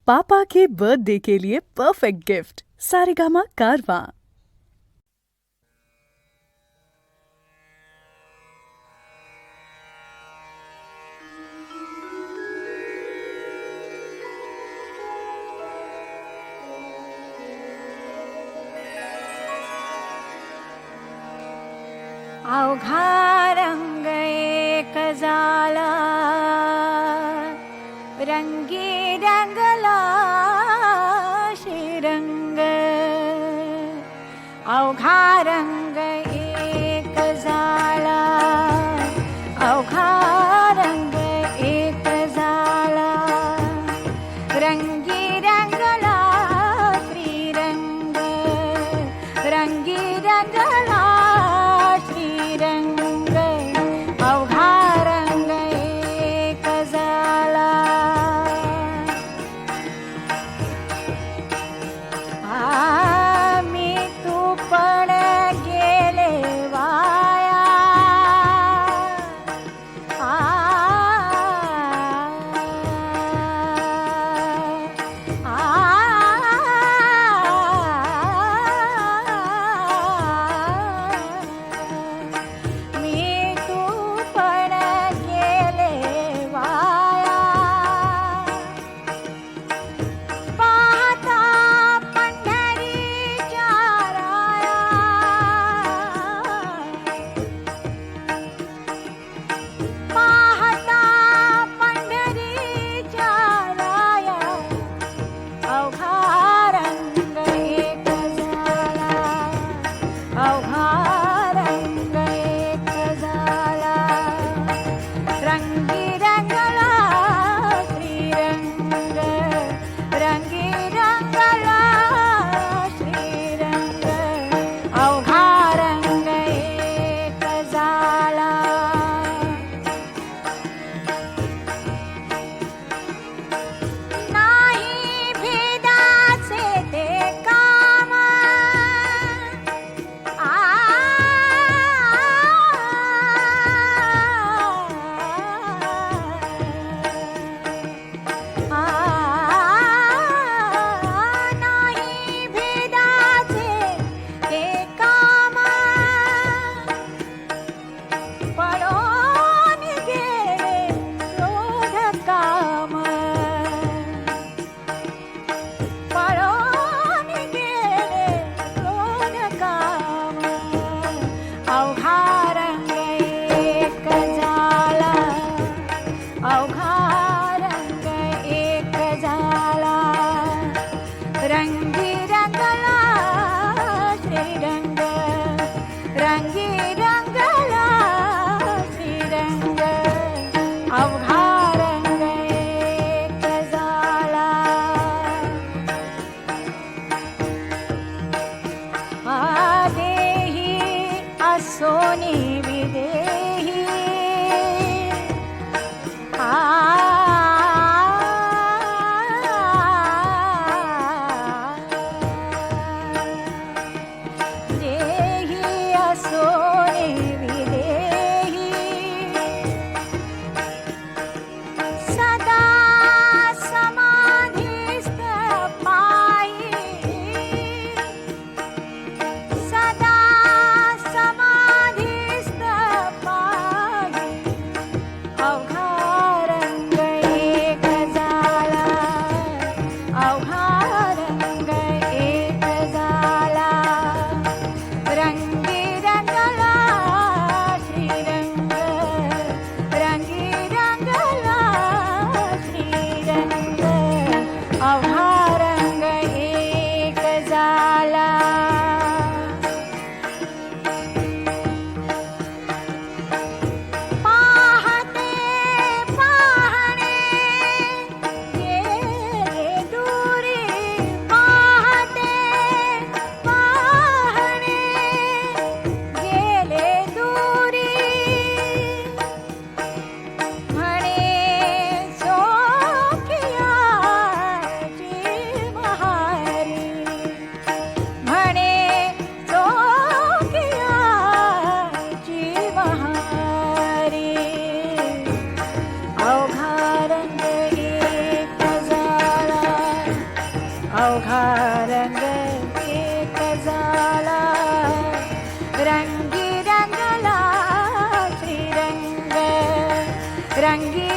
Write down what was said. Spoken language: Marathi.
पापा के बर्थडे के लिए परफेक्ट गिफ्ट सारेगामा कारवां। अवघा रंग एक झाला, रंगी रंगला श्रीरंग. अवघा रंग एक झाला, अवघा रंग एक झाला, रंगी रंगला श्रीरंग. रंगी रंगला श्रीरंग. अवघा रंग एक झाला. मी तू पण गेले वाया. मी तू पण गेले वाया. पाहता पंढरीच्या राया. पाहता पंढरीच्या राया. अवघा रंग एक झाला, अवघा रंग एक झाला, रंगी रंगला श्रीरंग. रंगी रंगला श्रीरंग. अवघा रंग एक झाला. नाही भेदाचे ते काम. नाही भेदाचे ते काम. पळून गेले क्रोध काम. पळून गेले क्रोध काम. अवघा रंग एक झाला, अवघा रंग एक झाला, रंगी रंगला श्रीरंग. रंगी रंगला श्रीरंग. अवघा रंग एक झाला. देही असोनी विदेही. देही असोनी विदेही. सदा समाधिस्थ पायी. सदा समाधिस्थ पायी. अवघा रंग एक झाला, अवघा रंग एक झाला, रंगी रंगला श्रीरंग. रंगी रंगला श्रीरंग. अवघा रंग एक झाला. पाहते पाहणे गेले दुरी. अवघा रंग एक झाला रंगी रंगला श्रीरंग रंगी